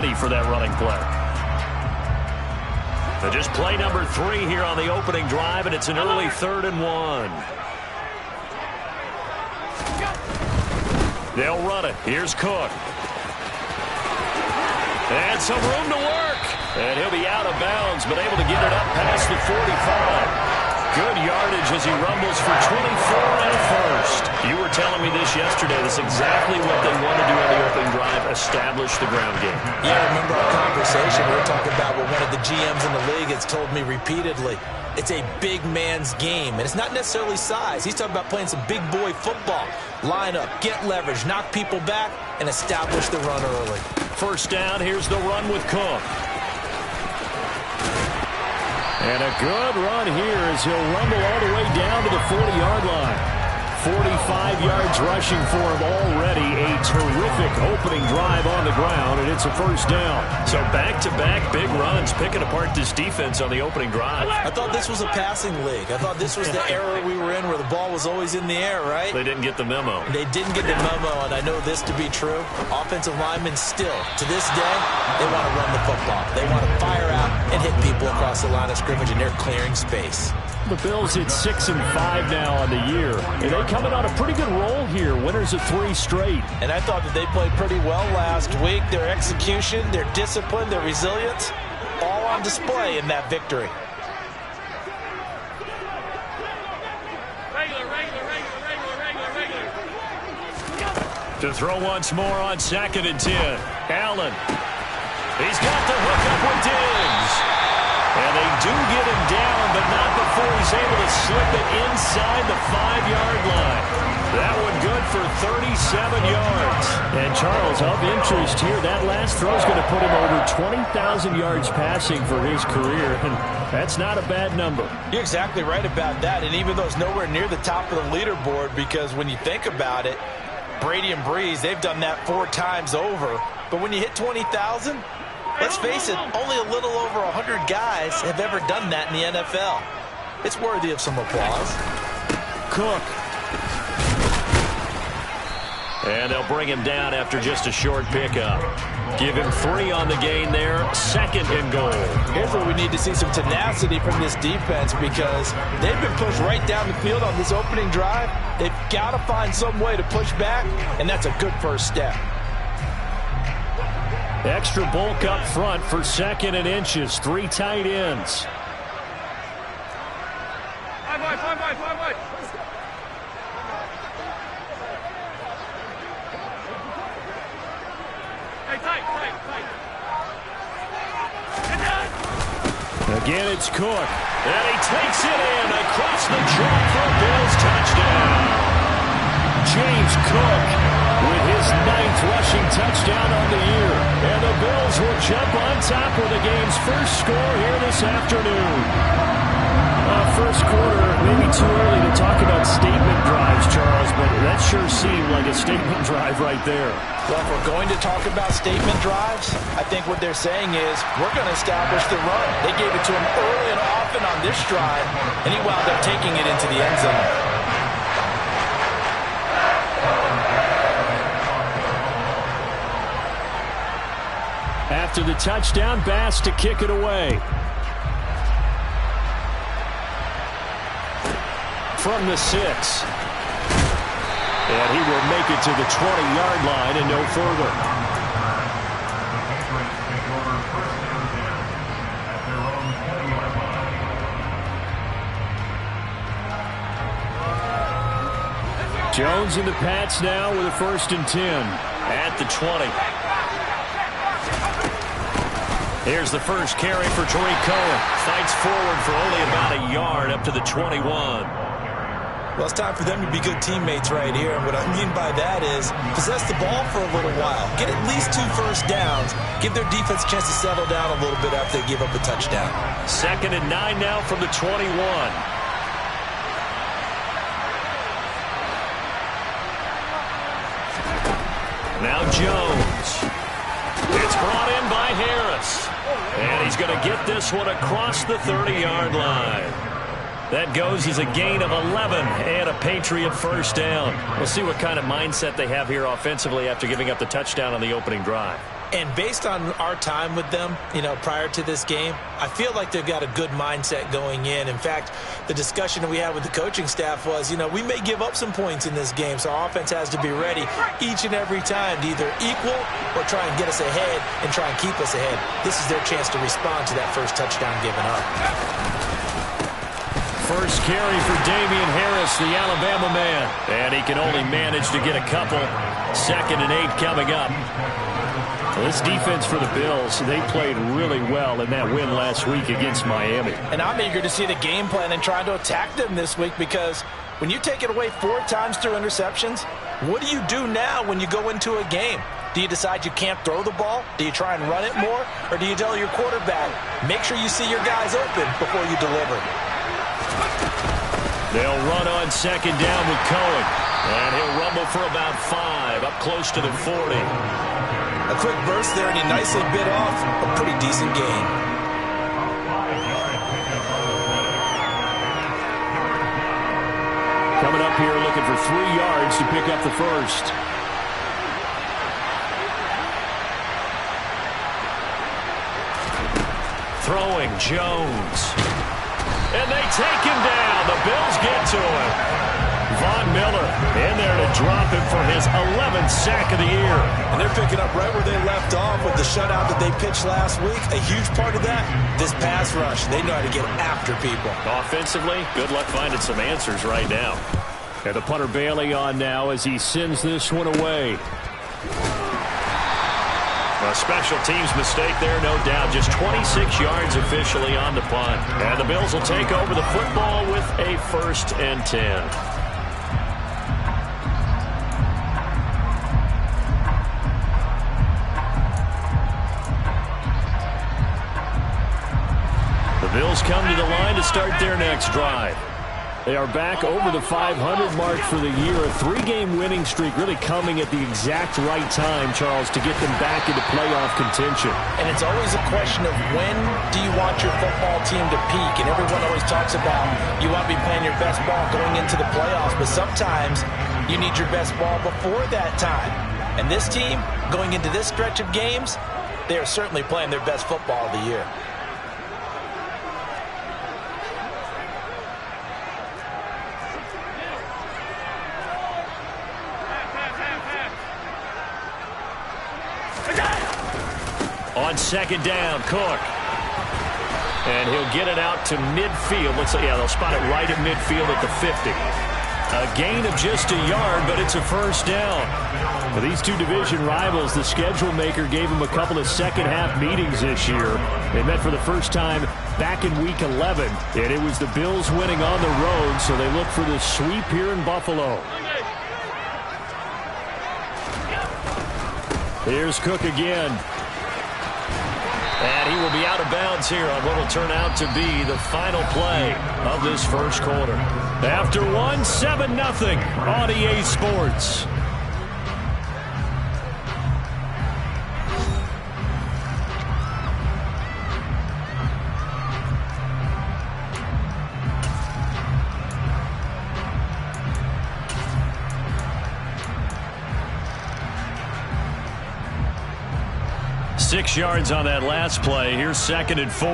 for that running play. So just play number 3 here on the opening drive, and it's an early 3rd and 1. They'll run it. Here's Cook. And some room to work. And he'll be out of bounds, but able to get it up past the 45. Good yardage as he rumbles for 24 and a first. You were telling me this yesterday. That's exactly what they want to do on the opening drive, establish the ground game. Yeah, remember our conversation. We were talking about what one of the GMs in the league has told me repeatedly. It's a big man's game, and it's not necessarily size. He's talking about playing some big boy football. Line up, get leverage, knock people back, and establish the run early. First down, here's the run with Cook. And a good run here as he'll rumble all the way down to the 40-yard line. 45 yards rushing for him already. A terrific opening drive on the ground, and it's a first down. So back-to-back big runs, picking apart this defense on the opening drive. I thought this was a passing league. I thought this was the era we were in where the ball was always in the air, right? They didn't get the memo. They didn't get the memo, and I know this to be true. Offensive linemen still, to this day, they want to run the football. They want to fire out and hit people across the line of scrimmage, and they're clearing space. The Bills hit 6-5 now on the year. And they coming on a pretty good roll here. Winners of 3 straight. And I thought that they played pretty well last week. Their execution, their discipline, their resilience, all on display in that victory. To throw once more on 2nd and 10. Allen. He's got the hook up with Diggs. And they do get him down, but not before he's able to slip it inside the 5-yard line. That one good for 37 yards. And Charles, of interest here, that last throw is going to put him over 20,000 yards passing for his career, and that's not a bad number. You're exactly right about that, and even though it's nowhere near the top of the leaderboard, because when you think about it, Brady and Breeze, they've done that 4 times over. But when you hit 20,000, let's face it, only a little over 100 guys have ever done that in the NFL. It's worthy of some applause. Cook. And they'll bring him down after just a short pickup. Give him 3 on the gain there. 2nd and goal. Here's where we need to see some tenacity from this defense, because they've been pushed right down the field on this opening drive. They've got to find some way to push back, and that's a good first step. Extra bulk up front for 2nd and inches. 3 tight ends. Again, it's Cook. And he takes it in across the track for a Bills touchdown. James Cook with his 9th rushing touchdown on the year. And the Bills will jump on top with the game's first score here this afternoon. First quarter, maybe too early to talk about statement drives, Charles, but that sure seemed like a statement drive right there. Well, if we're going to talk about statement drives, I think what they're saying is we're going to establish the run. They gave it to him early and often on this drive, and he wound up taking it into the end zone. After the touchdown, Bass to kick it away. From the 6. And he will make it to the 20-yard line and no further. Jones and the Pats now with a 1st and 10 at the 20. Here's the first carry for Tariq Cohen. Fights forward for only about a yard up to the 21. Well, it's time for them to be good teammates right here. And what I mean by that is possess the ball for a little while. Get at least 2 first downs. Give their defense a chance to settle down a little bit after they give up a touchdown. 2nd and 9 now from the 21. Now Jones. It's brought in by Harris. And he's going to get this one across the 30-yard line. That goes as a gain of 11 and a Patriot first down. We'll see what kind of mindset they have here offensively after giving up the touchdown on the opening drive. And based on our time with them, prior to this game, I feel like they've got a good mindset going in. In fact, the discussion that we had with the coaching staff was, we may give up some points in this game, so our offense has to be ready each and every time to either equal or try and get us ahead and try and keep us ahead. This is their chance to respond to that first touchdown given up. First carry for Damian Harris, the Alabama man. And he can only manage to get a couple. 2nd and 8 coming up. This defense for the Bills, they played really well in that win last week against Miami. And I'm eager to see the game plan and trying to attack them this week, because when you take it away 4 times through interceptions, what do you do now when you go into a game? Do you decide you can't throw the ball? Do you try and run it more? Or do you tell your quarterback, make sure you see your guys open before you deliver? They'll run on 2nd down with Cohen. And he'll rumble for about 5, up close to the 40. A quick burst there, and he nicely bit off a pretty decent gain. Coming up here looking for 3 yards to pick up the first. Throwing Jones. And they take him down. The Bills get to him. Von Miller in there to drop him for his 11th sack of the year. And they're picking up right where they left off with the shutout that they pitched last week. A huge part of that, this pass rush. They know how to get after people. Offensively, good luck finding some answers right now. And the punter Bailey on now as he sends this one away. A special teams mistake there, no doubt. Just 26 yards officially on the punt. And the Bills will take over the football with a 1st and 10. The Bills come to the line to start their next drive. They are back over the 500 mark for the year. A 3-game winning streak really coming at the exact right time, Charles, to get them back into playoff contention. And it's always a question of when do you want your football team to peak? And everyone always talks about you want to be playing your best ball going into the playoffs, but sometimes you need your best ball before that time. And this team, going into this stretch of games, they are certainly playing their best football of the year. On 2nd down, Cook. And he'll get it out to midfield. Let's say, they'll spot it right at midfield at the 50. A gain of just a yard, but it's a 1st down. For these two division rivals, the schedule maker gave them a couple of second-half meetings this year. They met for the first time back in Week 11, and it was the Bills winning on the road, so they look for the sweep here in Buffalo. Here's Cook again. And he will be out of bounds here on what will turn out to be the final play of this first quarter. After 7-0 on EA Sports. Six yards on that last play. Here's 2nd and 4.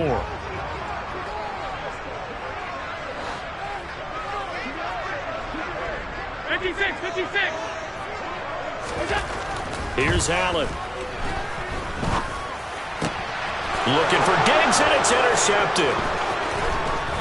Here's Allen. Looking for Diggs, and it's intercepted.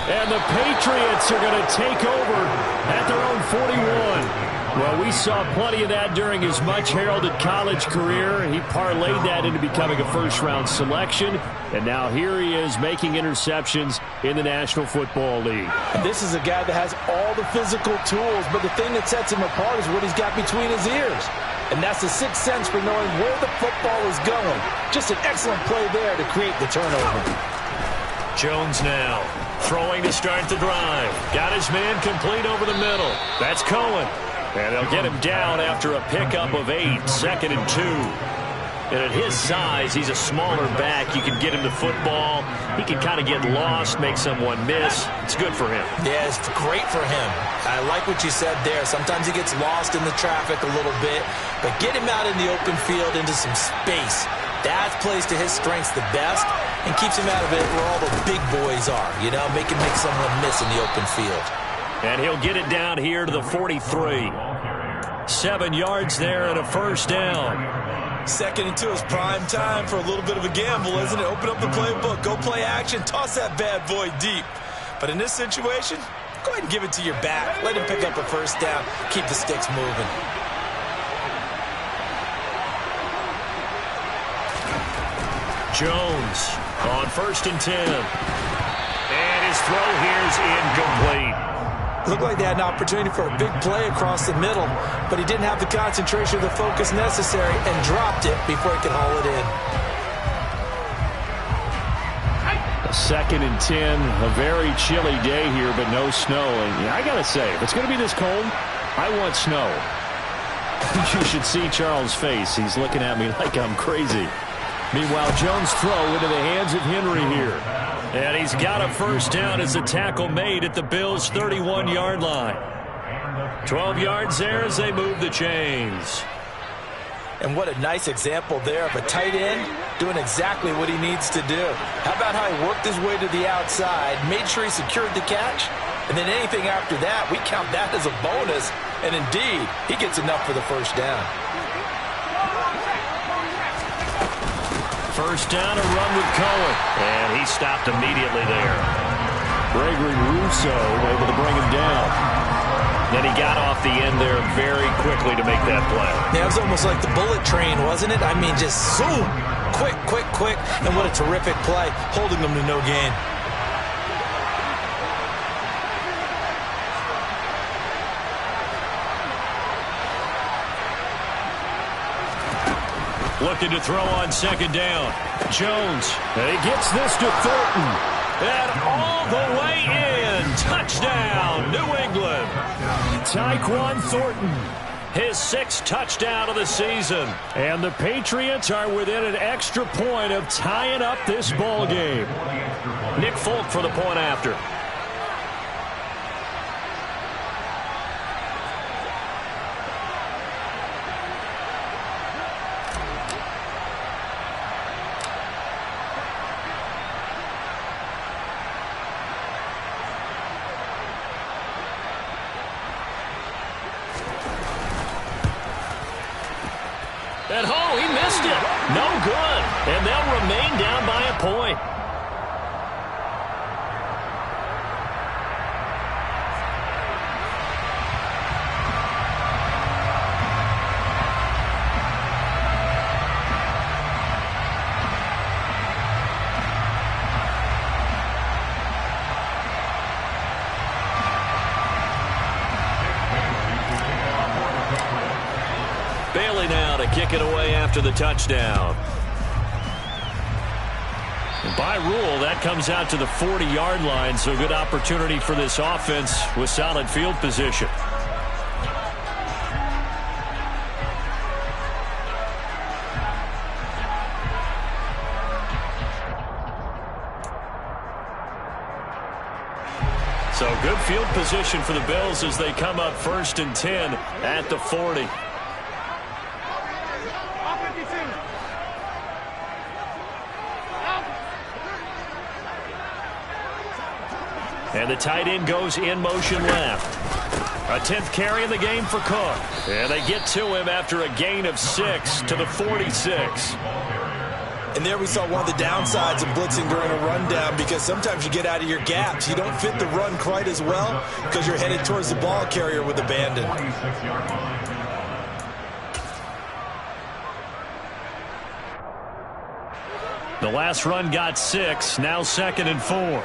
And the Patriots are going to take over at their own 41. Well, we saw plenty of that during his much-heralded college career. He parlayed that into becoming a first-round selection. And now here he is making interceptions in the National Football League. And this is a guy that has all the physical tools, but the thing that sets him apart is what he's got between his ears. And that's the sixth sense for knowing where the football is going. Just an excellent play there to create the turnover. Jones now throwing to start the drive. Got his man complete over the middle. That's Cohen. And they'll get him down after a pickup of 8, 2nd and 2. And at his size, he's a smaller back. You can get him the football. He can kind of get lost, make someone miss. It's good for him. Yeah, it's great for him. I like what you said there. Sometimes he gets lost in the traffic a little bit. But get him out in the open field into some space. That plays to his strengths the best and keeps him out of it where all the big boys are, you know, make someone miss in the open field. And he'll get it down here to the 43. 7 yards there and a first down. 2nd and 2 is prime time for a little bit of a gamble, isn't it? Open up the playbook, go play action, toss that bad boy deep. But in this situation, go ahead and give it to your back. Let him pick up a first down, keep the sticks moving. Jones on 1st and 10. And his throw here's incomplete. Looked like they had an opportunity for a big play across the middle, but he didn't have the concentration or the focus necessary and dropped it before he could haul it in. 2nd and 10, a very chilly day here, but no snow. And I got to say, if it's going to be this cold, I want snow. You should see Charles' face. He's looking at me like I'm crazy. Meanwhile, Jones' throw into the hands of Henry here. And he's got a first down as the tackle made at the Bills' 31-yard line. 12 yards there as they move the chains. And what a nice example there of a tight end doing exactly what he needs to do. How about how he worked his way to the outside, made sure he secured the catch, and then anything after that, we count that as a bonus. And indeed, he gets enough for the first down. First down, a run with Cohen. And he stopped immediately there. Gregory Rousseau able to bring him down. Then he got off the end there very quickly to make that play. Yeah, it was almost like the bullet train, wasn't it? I mean, just zoom. Quick, quick, quick. And what a terrific play, holding them to no gain. Looking to throw on 2nd down. Jones, and he gets this to Thornton. And all the way in. Touchdown, New England. Tyquan Thornton, his 6th touchdown of the season. And the Patriots are within an extra point of tying up this ball game. Nick Folk for the point after. At home, he missed it. No good. And they'll remain down by a point. Bailey now to kick it away after the touchdown. And by rule, that comes out to the 40-yard line, so good opportunity for this offense with solid field position. So good field position for the Bills as they come up 1st and 10 at the 40. And the tight end goes in motion left. A 10th carry in the game for Cook. And they get to him after a gain of 6 to the 46. And there we saw one of the downsides of blitzing during a rundown, because sometimes you get out of your gaps. You don't fit the run quite as well because you're headed towards the ball carrier with abandon. The last run got 6. Now 2nd and 4.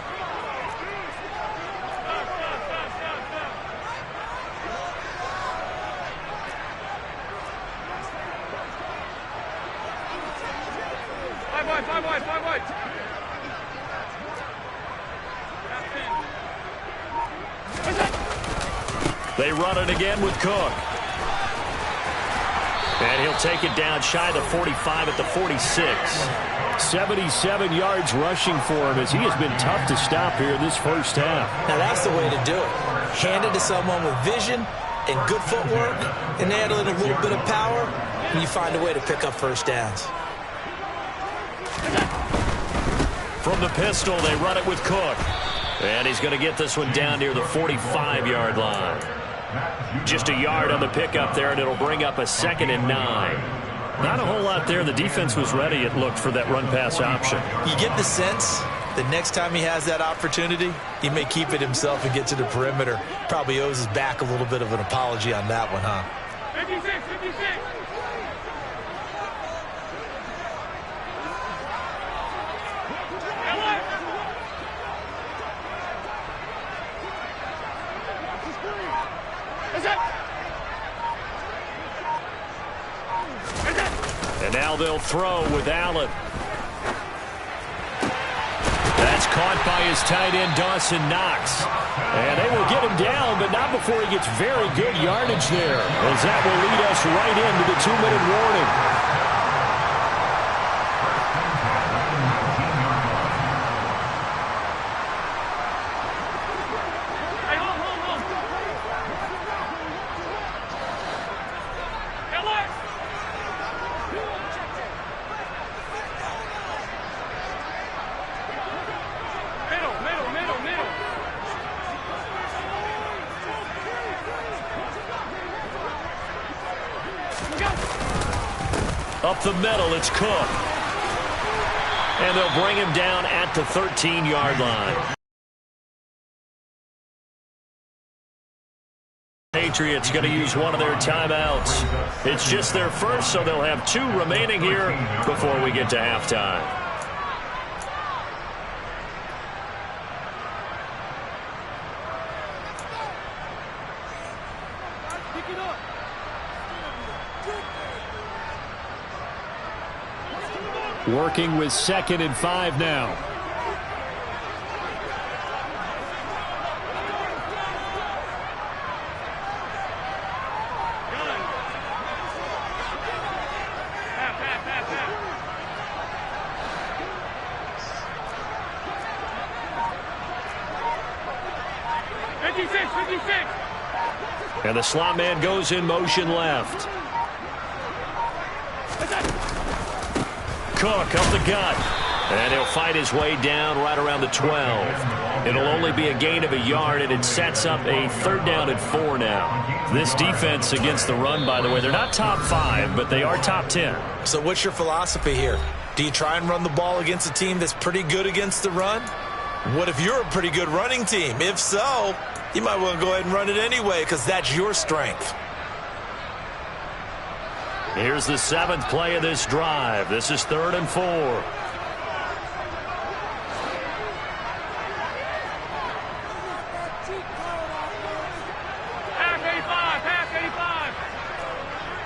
They run it again with Cook. And he'll take it down shy of the 45 at the 46. 77 yards rushing for him as he has been tough to stop here this first half. Now that's the way to do it. Hand it to someone with vision and good footwork, and add in a little bit of power, and you find a way to pick up first downs. From the pistol, they run it with Cook. And he's going to get this one down near the 45-yard line. Just a yard on the pickup there, and it'll bring up a 2nd and 9. Not a whole lot there. The defense was ready, it looked, for that run-pass option. You get the sense that next time he has that opportunity, he may keep it himself and get to the perimeter. Probably owes his back a little bit of an apology on that one, huh? 56, 56. And now they'll throw with Allen. That's caught by his tight end, Dawson Knox. And they will get him down, but not before he gets very good yardage there, as that will lead us right into the 2-minute warning. Up the middle, it's Cook. And they'll bring him down at the 13-yard line. Patriots going to use one of their timeouts. It's just their first, so they'll have 2 remaining here before we get to halftime. Working with 2nd and 5 now. And the slot man goes in motion left. Cook up the gut. And he'll fight his way down right around the 12. It'll only be a gain of a yard, and it sets up a 3rd down and 4 now. This defense against the run, by the way, they're not top 5, but they are top 10. So what's your philosophy here? Do you try and run the ball against a team that's pretty good against the run? What if you're a pretty good running team? If so, you might want to go ahead and run it anyway, because that's your strength. Here's the 7th play of this drive. This is 3rd and 4. Pass 85, pass 85.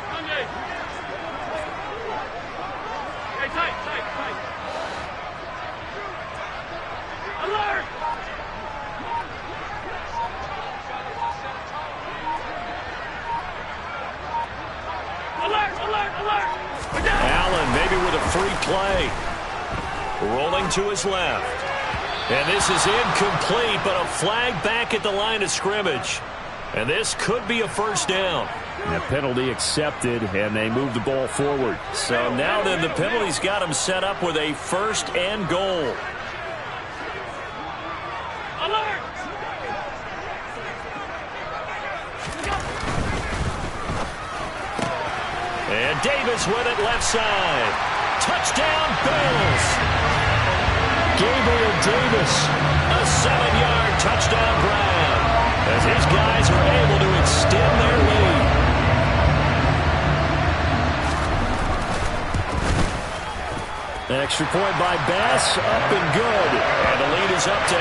Sunday. Hey, tight. Alert! Allen maybe with a free play. Rolling to his left. And this is incomplete, but a flag back at the line of scrimmage. And this could be a 1st down. And a penalty accepted, and they move the ball forward. So now then the penalty's got them set up with a 1st and goal. Alert! And Davis with it left side. Touchdown, Bills. Gabriel Davis, a 7-yard touchdown grab, as his guys are able to extend their lead. Extra point by Bass, up and good. And the lead is up to 8.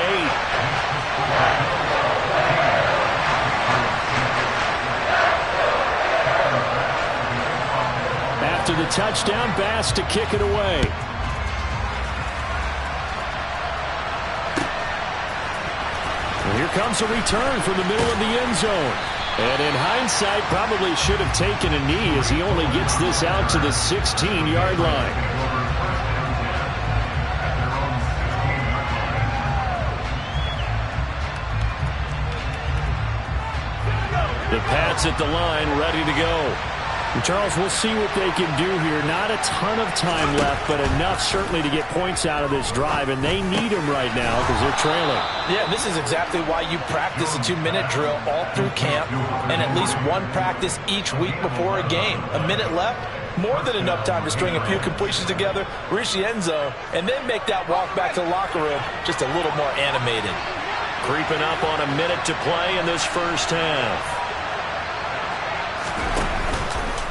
After the touchdown, Bass to kick it away. And here comes a return from the middle of the end zone. And in hindsight, probably should have taken a knee, as he only gets this out to the 16-yard line. The Pats at the line, ready to go. Charles, we'll see what they can do here. Not a ton of time left, but enough certainly to get points out of this drive, and they need them right now because they're trailing. Yeah, this is exactly why you practice a 2-minute drill all through camp and at least one practice each week before a game. A minute left, more than enough time to string a few completions together, reach the end zone, and then make that walk back to the locker room just a little more animated. Creeping up on a minute to play in this first half.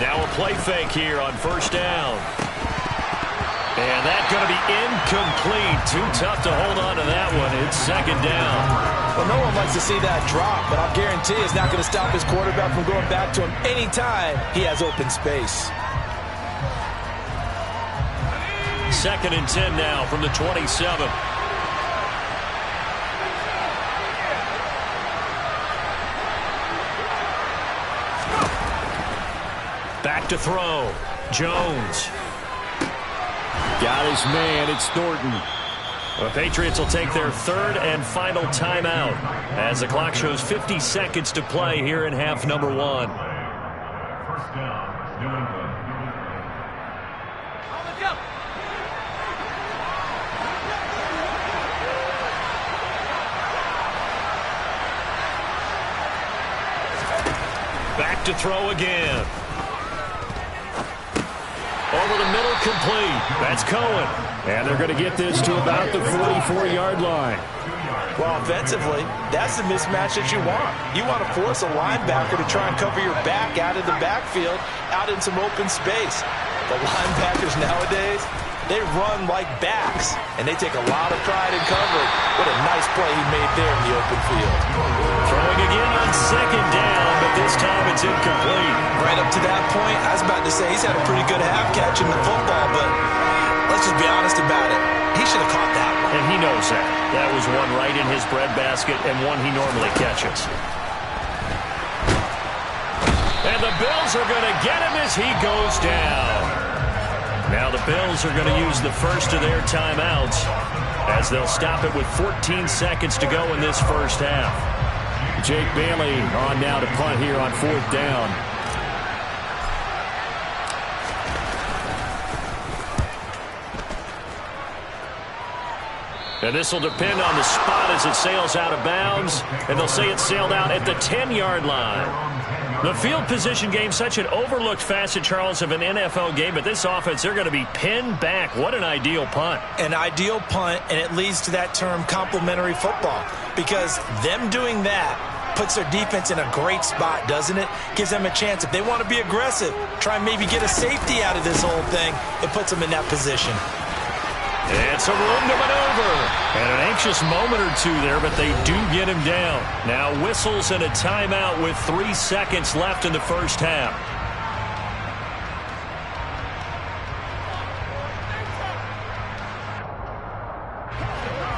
Now a play fake here on first down. And that's going to be incomplete. Too tough to hold on to that one. It's second down. Well, no one likes to see that drop, but I'll guarantee it's not going to stop his quarterback from going back to him anytime he has open space. Second and 10 now from the 27. Back to throw. Jones. Got his man. It's Thornton. The Patriots will take their third and final timeout as the clock shows 50 seconds to play here in half number 1. First down, New England. Let's go. Back to throw again. Over the middle, complete. That's Cohen. And they're going to get this to about the 44-yard line. Well, offensively, that's the mismatch that you want. You want to force a linebacker to try and cover your back out of the backfield, out in some open space. The linebackers nowadays, they run like backs, and they take a lot of pride in covering. What a nice play he made there in the open field. Throwing again on second down, but this time it's incomplete. Right up to that point, I was about to say he's had a pretty good half catching the football, but let's just be honest about it. He should have caught that one. And he knows that. That was one right in his breadbasket and one he normally catches. And the Bills are going to get him as he goes down. Now the Bills are going to use the first of their timeouts as they'll stop it with 14 seconds to go in this first half. Jake Bailey on now to punt here on fourth down. And this will depend on the spot as it sails out of bounds. And they'll say it sailed out at the 10-yard line. The field position game, such an overlooked facet, Charles, of an NFL game. But this offense, they're going to be pinned back. What an ideal punt. An ideal punt, and it leads to that term complementary football. Because them doing that puts their defense in a great spot, doesn't it? Gives them a chance. If they want to be aggressive, try and maybe get a safety out of this whole thing, it puts them in that position. It's a room to maneuver. And an anxious moment or two there, but they do get him down. Now whistles and a timeout with 3 seconds left in the first half.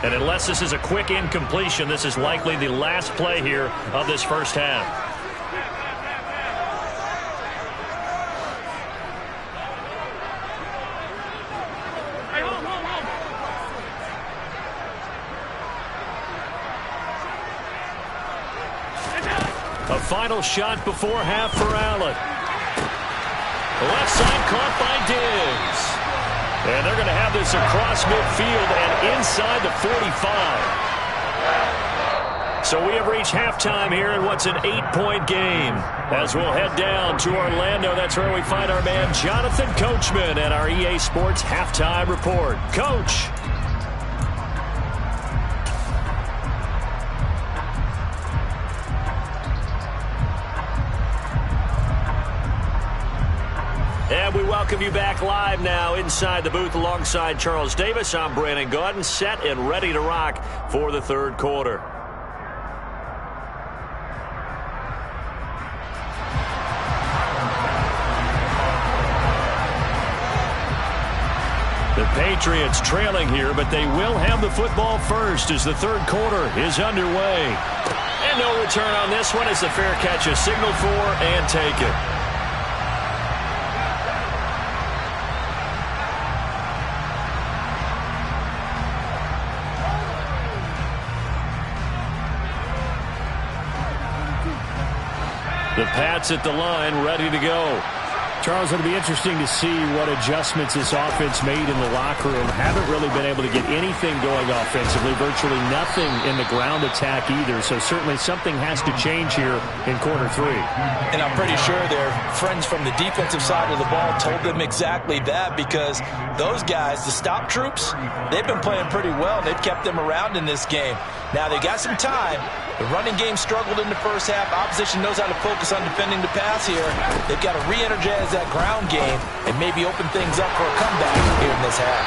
And unless this is a quick incompletion, this is likely the last play here of this first half. A final shot before half for Allen. Left side caught by Diggs. And they're going to have this across midfield and inside the 45. So we have reached halftime here in what's an 8-point game. As we'll head down to Orlando, that's where we find our man Jonathan Coachman at our EA Sports Halftime Report. Coach. And we welcome you back live now inside the booth alongside Charles Davis. I'm Brandon Gaudin, set and ready to rock for the third quarter. The Patriots trailing here, but they will have the football first as the third quarter is underway. And no return on this one as the fair catch is signaled for and taken. The Pats at the line, ready to go. Charles, it'll be interesting to see what adjustments this offense made in the locker room. Haven't really been able to get anything going offensively, virtually nothing in the ground attack either. So certainly something has to change here in quarter 3. And I'm pretty sure their friends from the defensive side of the ball told them exactly that, because those guys, the stop troops, they've been playing pretty well. They've kept them around in this game. Now they got some time. The running game struggled in the first half. Opposition knows how to focus on defending the pass here. They've got to re-energize that ground game and maybe open things up for a comeback here in this half.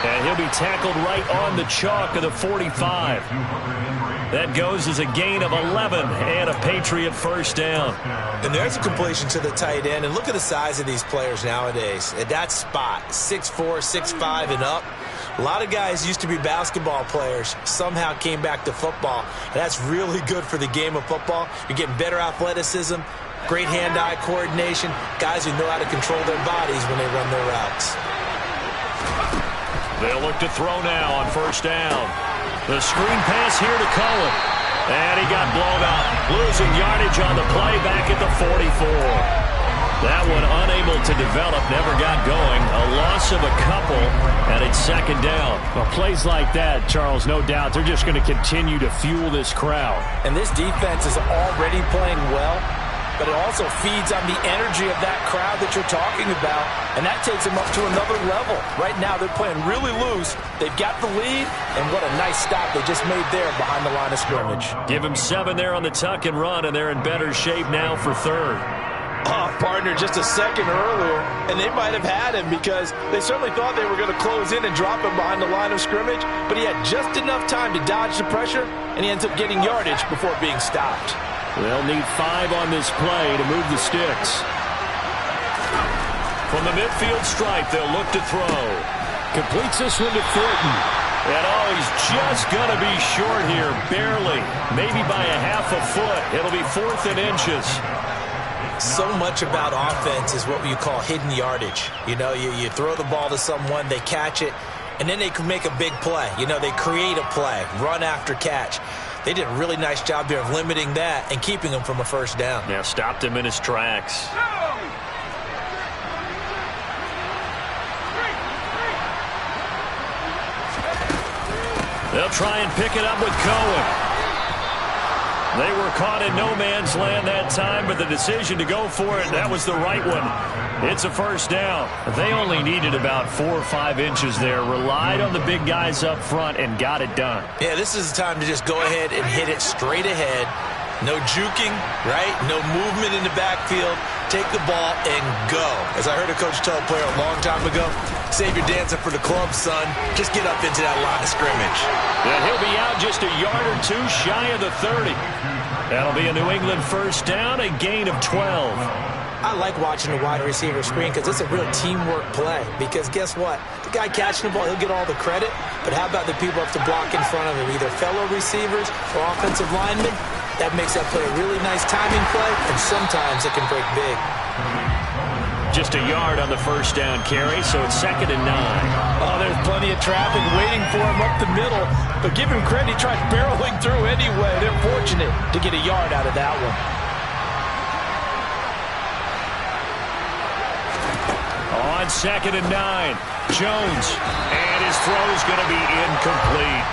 And he'll be tackled right on the chalk of the 45. That goes as a gain of 11 and a Patriot first down. And there's a completion to the tight end. And look at the size of these players nowadays. At that spot, 6'4", 6'5", and up. A lot of guys used to be basketball players, somehow came back to football. And that's really good for the game of football. You're getting better athleticism, great hand-eye coordination, guys who know how to control their bodies when they run their routes. They'll look to throw now on first down. The screen pass here to Cohen. And he got blown up. Losing yardage on the play back at the 44. That one unable to develop, never got going. A loss of a couple, and it's second down. Well, plays like that, Charles, no doubt, they're just going to continue to fuel this crowd. And this defense is already playing well, but it also feeds on the energy of that crowd that you're talking about, and that takes them up to another level. Right now, they're playing really loose. They've got the lead, and what a nice stop they just made there behind the line of scrimmage. Give them 7 there on the tuck and run, and they're in better shape now for third. Oh, partner, just a second earlier, and they might have had him because they certainly thought they were going to close in and drop him behind the line of scrimmage, but he had just enough time to dodge the pressure, and he ends up getting yardage before being stopped. They'll need 5 on this play to move the sticks. From the midfield stripe, they'll look to throw. Completes this one to Thornton. And oh, he's just going to be short here, barely. Maybe by a half a foot. It'll be 4th and inches. So much about offense is what you call hidden yardage. You know, you throw the ball to someone, they catch it, and then they can make a big play. You know, they create a play, run after catch. They did a really nice job there of limiting that and keeping him from a first down. Yeah, stopped him in his tracks. They'll try and pick it up with Cohen. They were caught in no man's land that time, but the decision to go for it, that was the right one. It's a first down. They only needed about 4 or 5 inches there, relied on the big guys up front, and got it done. Yeah, this is the time to just go ahead and hit it straight ahead. No juking, right? No movement in the backfield. Take the ball and go. As I heard a coach tell a player a long time ago, save your dancing for the club, son. Just get up into that line of scrimmage. And he'll be out just a yard or 2 shy of the 30. That'll be a New England first down, a gain of 12. I like watching the wide receiver screen because it's a real teamwork play. Because guess what? The guy catching the ball, he'll get all the credit. But how about the people up to block in front of him, either fellow receivers or offensive linemen? That makes that play a really nice timing play, and sometimes it can break big. Just a yard on the first down carry, so it's 2nd and 9. Oh, there's plenty of traffic waiting for him up the middle, but give him credit, he tried barreling through anyway. They're fortunate to get a yard out of that one. On 2nd and 9, Jones, and his throw's going to be incomplete.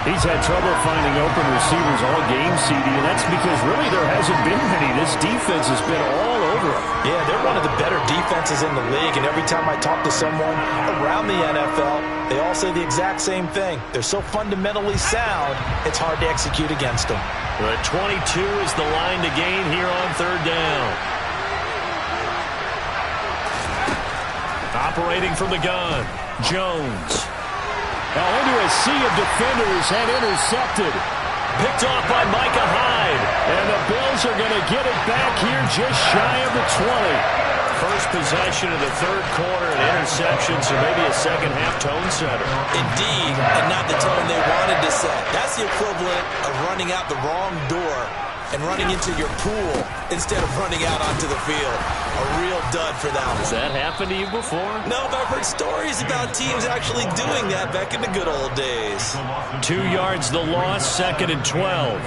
He's had trouble finding open receivers all game, CD, and that's because really there hasn't been many. This defense has been all over him. Yeah, they're one of the better defenses in the league, and every time I talk to someone around the NFL, they all say the exact same thing. They're so fundamentally sound, it's hard to execute against them. The 22 is the line to gain here on 3rd down. Operating from the gun, Jones. Now into a sea of defenders and intercepted. Picked off by Micah Hyde. And the Bills are going to get it back here just shy of the 20. First possession of the 3rd quarter, an interception, so maybe a second-half tone setter. Indeed, and not the tone they wanted to set. That's the equivalent of running out the wrong door and running into your pool instead of running out onto the field. A real dud for that one. Has that happened to you before? No, but I've heard stories about teams actually doing that back in the good old days. 2 yards the loss, 2nd and 12.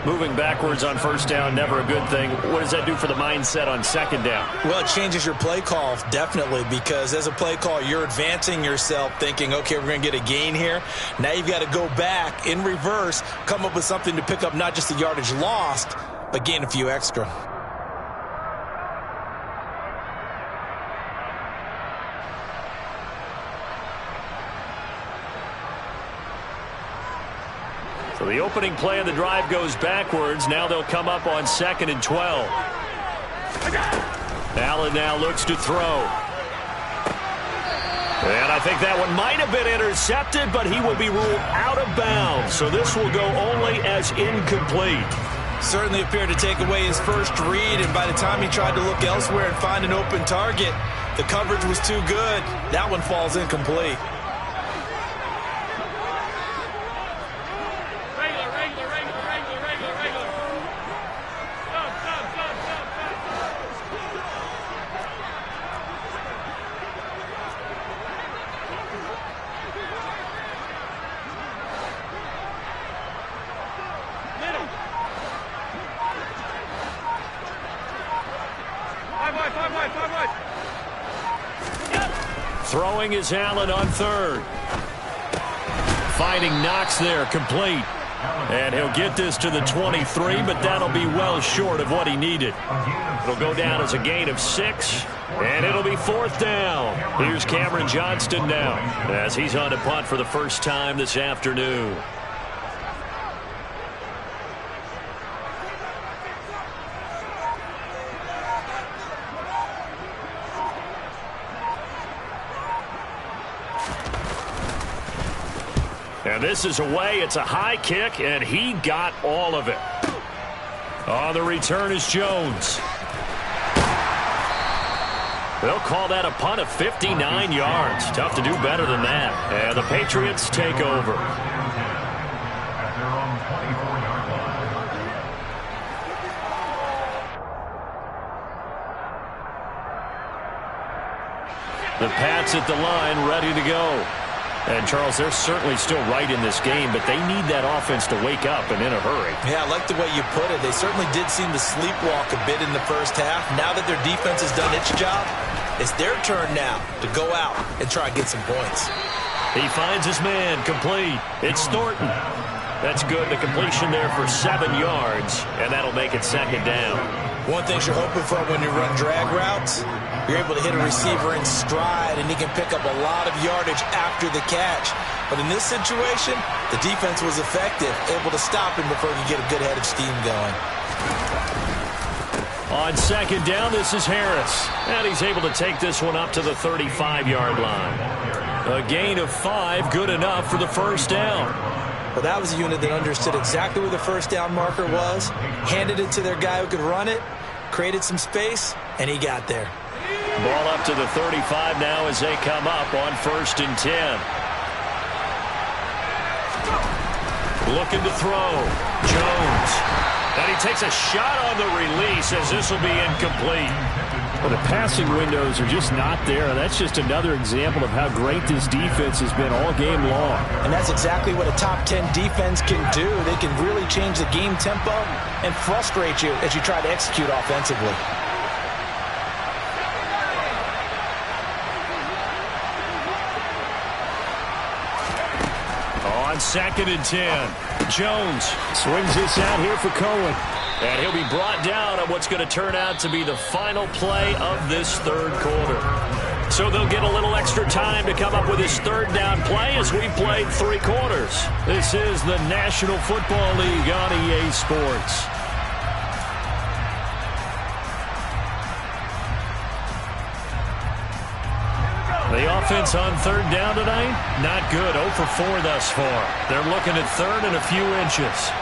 Moving backwards on first down, never a good thing. What does that do for the mindset on second down? Well, it changes your play call, definitely, because as a play call, you're advancing yourself thinking, okay, we're going to get a gain here. Now you've got to go back in reverse, come up with something to pick up not just the yardage lost, but gain a few extra. So the opening play of the drive goes backwards. Now they'll come up on 2nd and 12. Allen now looks to throw. And I think that one might have been intercepted, but he will be ruled out of bounds. So this will go only as incomplete. Certainly appeared to take away his first read, and by the time he tried to look elsewhere and find an open target, the coverage was too good. That one falls incomplete. Throwing is Allen on 3rd. Finding Knox there, complete. And he'll get this to the 23, but that'll be well short of what he needed. It'll go down as a gain of 6, and it'll be 4th down. Here's Cameron Johnston now, as he's on to punt for the first time this afternoon. And this is away. It's a high kick, and he got all of it. On the return is Jones. They'll call that a punt of 59 yards. Tough to do better than that. And the Patriots take over. The Pats at the line, ready to go. And, Charles, they're certainly still right in this game, but they need that offense to wake up and in a hurry. Yeah, I like the way you put it. They certainly did seem to sleepwalk a bit in the first half. Now that their defense has done its job, it's their turn now to go out and try and get some points. He finds his man, complete. It's Thornton. That's good. The completion there for 7 yards, and that'll make it 2nd down. One thing you're hoping for when you run drag routes, you're able to hit a receiver in stride, and he can pick up a lot of yardage after the catch. But in this situation, the defense was effective, able to stop him before he could get a good head of steam going. On 2nd down, this is Harris. And he's able to take this one up to the 35-yard line. A gain of 5, good enough for the first down. Well, that was a unit that understood exactly where the first down marker was, handed it to their guy who could run it, created some space, and he got there. Ball up to the 35 now as they come up on 1st and 10. Looking to throw. Jones. And he takes a shot on the release as this will be incomplete. Well, the passing windows are just not there. That's just another example of how great this defense has been all game long. And that's exactly what a top 10 defense can do. They can really change the game tempo and frustrate you as you try to execute offensively. On 2nd and 10, Jones swings this out here for Cohen. And he'll be brought down on what's going to turn out to be the final play of this 3rd quarter. So they'll get a little extra time to come up with his 3rd down play as we've played 3 quarters. This is the National Football League on EA Sports. The offense on 3rd down tonight, not good. 0 for 4 thus far. They're looking at 3rd and a few inches.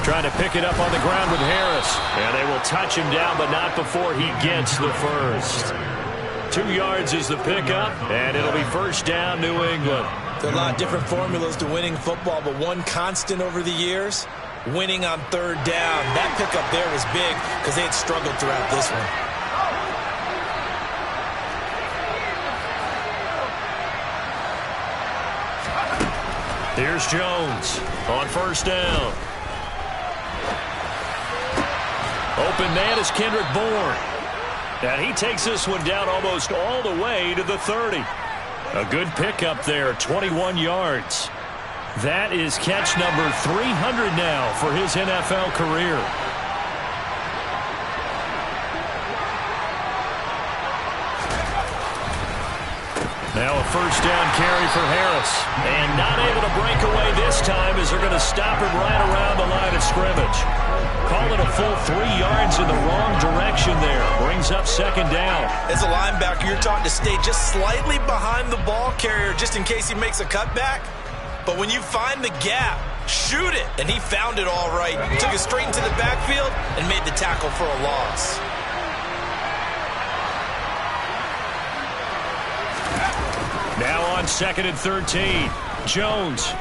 Trying to pick it up on the ground with Harris. And they will touch him down, but not before he gets the first. 2 yards is the pickup, and it'll be 1st down, New England. There are a lot of different formulas to winning football, but one constant over the years winning on third down. That pickup there was big because they had struggled throughout this one. Here's Jones on first down. Open man is Kendrick Bourne. And he takes this one down almost all the way to the 30. A good pickup there, 21 yards. That is catch number 300 now for his NFL career. Now a first down carry for Harris. And not able to break away this time as they're going to stop him right around the line of scrimmage. Call it a full 3 yards in the wrong direction there. Brings up second down. As a linebacker, you're taught to stay just slightly behind the ball carrier just in case he makes a cutback. But when you find the gap, shoot it. And he found it all right. Took it straight into the backfield and made the tackle for a loss. Now on second and 13. Jones.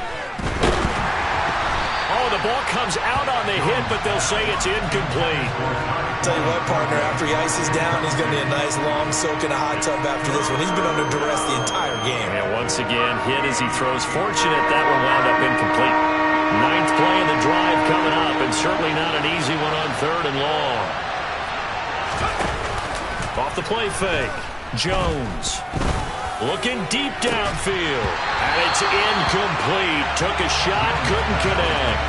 Oh, the ball comes out on the hit, but they'll say it's incomplete. Tell you what, partner, after he ices down, he's going to be a nice long soak in a hot tub after this one. He's been under duress the entire game. And once again, hit as he throws. Fortunate that one wound up incomplete. 9th play of the drive coming up, and certainly not an easy one on third and long. Off the play fake. Jones. Looking deep downfield. And it's incomplete. Took a shot, couldn't connect.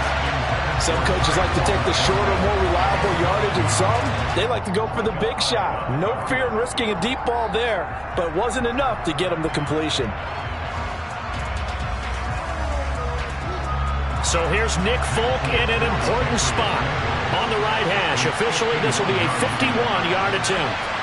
Some coaches like to take the shorter, more reliable yardage, and some, they like to go for the big shot. No fear in risking a deep ball there, but it wasn't enough to get him the completion. So here's Nick Folk in an important spot. On the right hash. Officially, this will be a 51-yard attempt.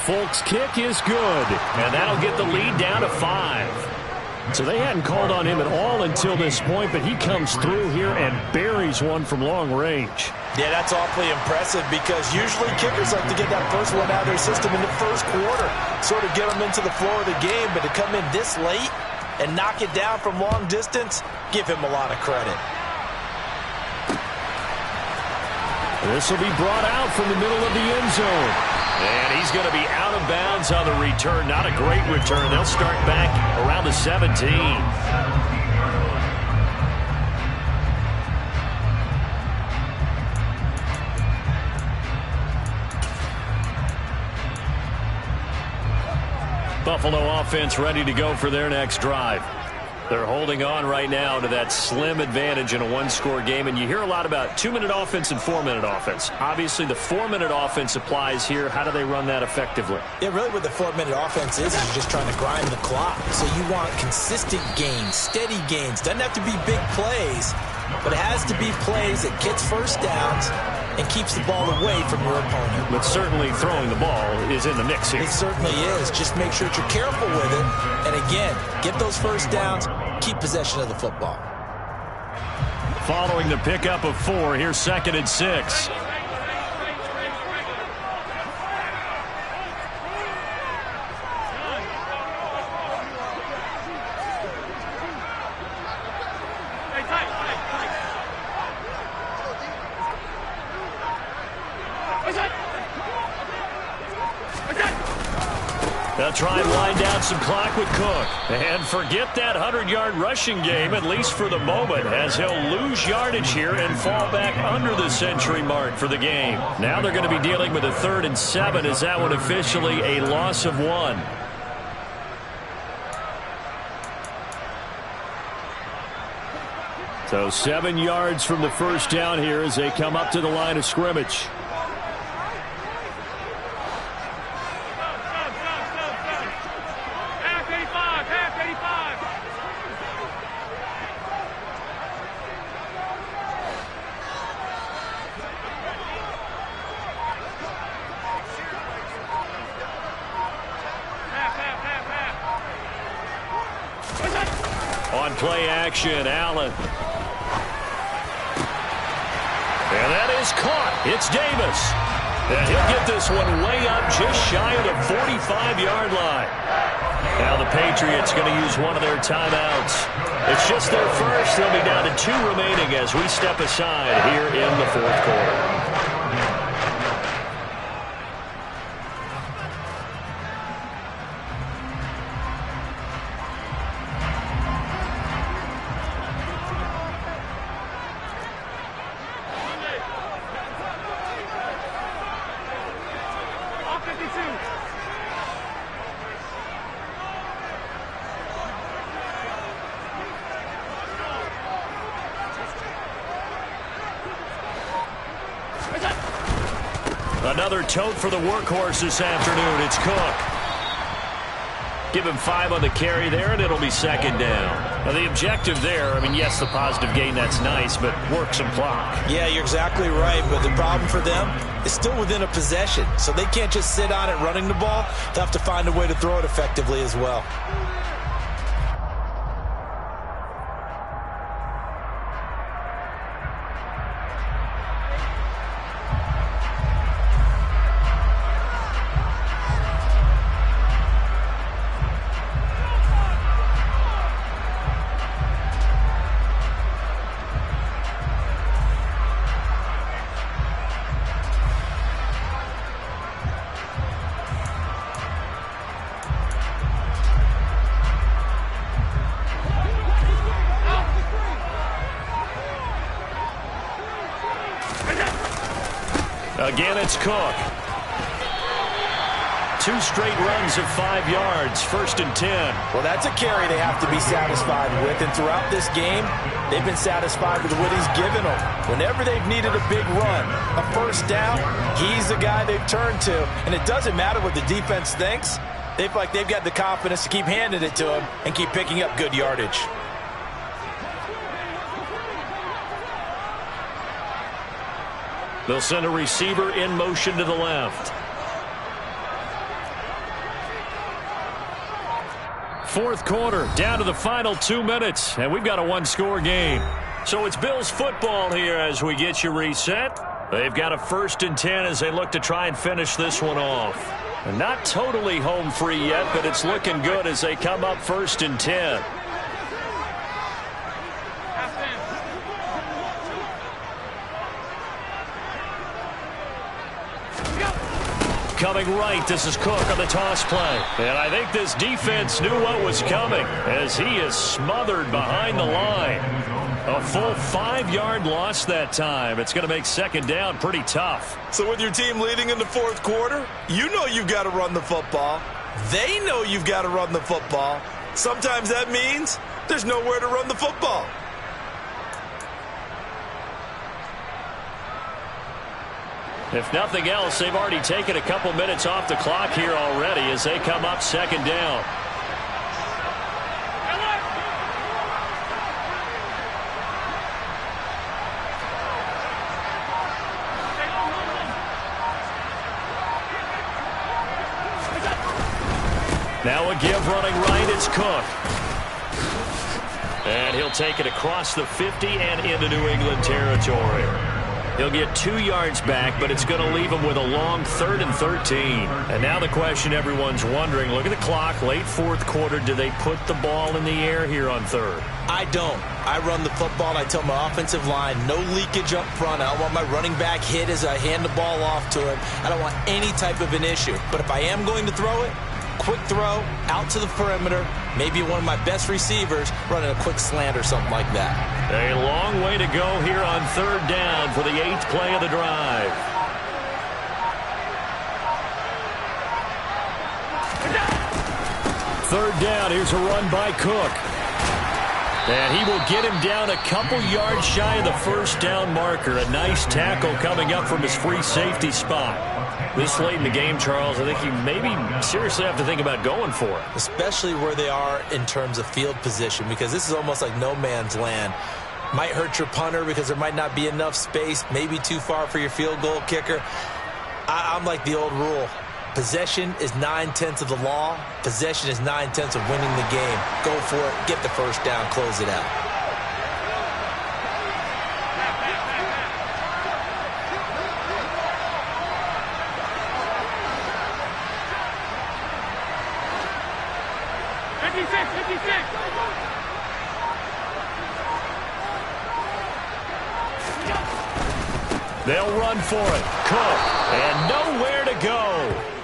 Folk's kick is good, and that'll get the lead down to 5. So they hadn't called on him at all until this point, but he comes through here and buries one from long range. Yeah, that's awfully impressive because usually kickers like to get that first one out of their system in the first quarter, sort of get them into the flow of the game, but to come in this late and knock it down from long distance, give him a lot of credit. This will be brought out from the middle of the end zone. And he's going to be out of bounds on the return. Not a great return. They'll start back around the 17. Buffalo offense ready to go for their next drive. They're holding on right now to that slim advantage in a one-score game. And you hear a lot about 2-minute offense and 4-minute offense. Obviously, the 4-minute offense applies here. How do they run that effectively? Yeah, really what the 4-minute offense is you're just trying to grind the clock. So you want consistent gains, steady gains. Doesn't have to be big plays, but it has to be plays that gets first downs and keeps the ball away from your opponent. But certainly throwing the ball is in the mix here. It certainly is. Just make sure that you're careful with it. And again, get those first downs, keep possession of the football. Following the pickup of 4, here's second and 6. They'll try and wind down some clock with Cook. And forget that 100-yard rushing game, at least for the moment, as he'll lose yardage here and fall back under the century mark for the game. Now they're going to be dealing with a 3rd and 7 as that one officially a loss of 1. So 7 yards from the first down here as they come up to the line of scrimmage. On play action, Allen. And that is caught. It's Davis. And he'll get this one way up just shy of the 45-yard line. Now the Patriots going to use one of their timeouts. It's just their first. They'll be down to 2 remaining as we step aside here in the fourth quarter. Another tote for the workhorse this afternoon. It's Cook. Give him 5 on the carry there, and it'll be second down. Now, the objective there, I mean, yes, the positive gain, that's nice, but work some clock. Yeah, you're exactly right, but the problem for them is still within a possession, so they can't just sit on it running the ball. They'll have to find a way to throw it effectively as well. Again, it's Cook. 2 straight runs of 5 yards, 1st and 10. Well, that's a carry they have to be satisfied with, and throughout this game, they've been satisfied with what he's given them. Whenever they've needed a big run, a first down, he's the guy they've turned to, and it doesn't matter what the defense thinks. They feel like they've got the confidence to keep handing it to him and keep picking up good yardage. They'll send a receiver in motion to the left. 4th quarter, down to the final 2 minutes, and we've got a 1-score game. So it's Bills football here as we get you reset. They've got a 1st and 10 as they look to try and finish this one off. And not totally home free yet, but it's looking good as they come up 1st and 10. Coming right, this is Cook on the toss play. And I think this defense knew what was coming as he is smothered behind the line. A full 5-yard loss that time. It's going to make second down pretty tough. So with your team leading in the 4th quarter, you know you've got to run the football. They know you've got to run the football. Sometimes that means there's nowhere to run the football. If nothing else, they've already taken a couple minutes off the clock here already as they come up second down. Now a give running right, it's Cook. And he'll take it across the 50 and into New England territory. He'll get 2 yards back, but it's going to leave him with a long 3rd and 13. And now the question everyone's wondering, look at the clock, late 4th quarter, do they put the ball in the air here on 3rd? I don't. I run the football, and I tell my offensive line, no leakage up front. I don't want my running back hit as I hand the ball off to him. I don't want any type of an issue. But if I am going to throw it, quick throw, out to the perimeter, maybe one of my best receivers running a quick slant or something like that. A long way to go here on 3rd down for the 8th play of the drive. Third down, here's a run by Cook. And he will get him down a couple yards shy of the first down marker. A nice tackle coming up from his free safety spot. This late in the game, Charles, I think you maybe seriously have to think about going for it. Especially where they are in terms of field position, because this is almost like no man's land. Might hurt your punter because there might not be enough space, maybe too far for your field goal kicker. I'm like the old rule. Possession is 9/10 of the law. Possession is 9/10 of winning the game. Go for it. Get the first down. Close it out. They'll run for it. Cook. And nowhere to go.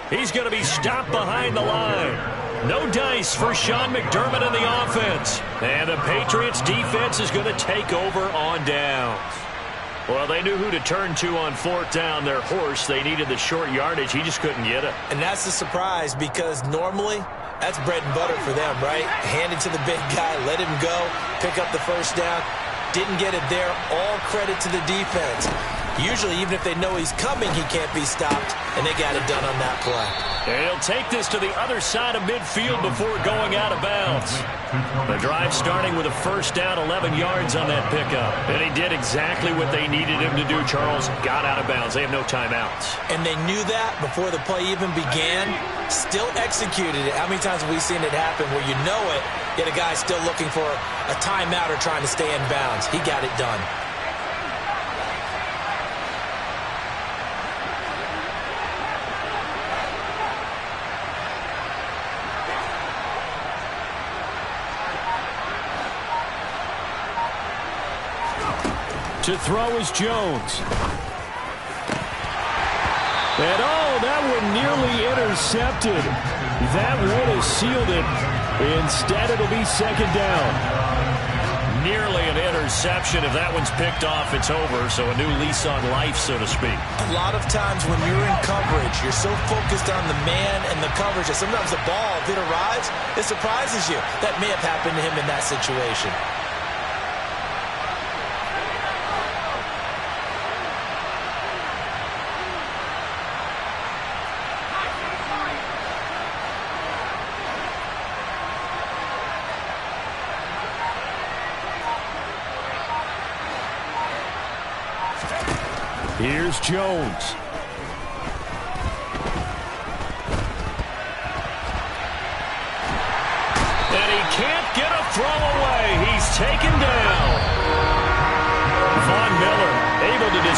He's going to be stopped behind the line. No dice for Sean McDermott in the offense. And the Patriots defense is going to take over on downs. Well, they knew who to turn to on fourth down. Their horse, they needed the short yardage. He just couldn't get it. And that's the surprise because normally that's bread and butter for them, right? Hand it to the big guy, let him go, pick up the first down. Didn't get it there. All credit to the defense. Usually, even if they know he's coming, he can't be stopped, and they got it done on that play. And he'll take this to the other side of midfield before going out of bounds. The drive starting with a first down, 11 yards on that pickup. And he did exactly what they needed him to do, Charles. Got out of bounds. They have no timeouts. And they knew that before the play even began. Still executed it. How many times have we seen it happen where you know it, yet a guy's still looking for a timeout or trying to stay in bounds? He got it done. To throw is Jones. And that one nearly intercepted. That would have sealed it. Instead, it'll be second down. Nearly an interception. If that one's picked off, it's over. So a new lease on life, so to speak. A lot of times when you're in coverage, you're so focused on the man and the coverage that sometimes the ball, if it arrives, it surprises you. That may have happened to him in that situation. Here's Jones. And he can't get a throw away. He's taken down. Von Miller able to disrupt.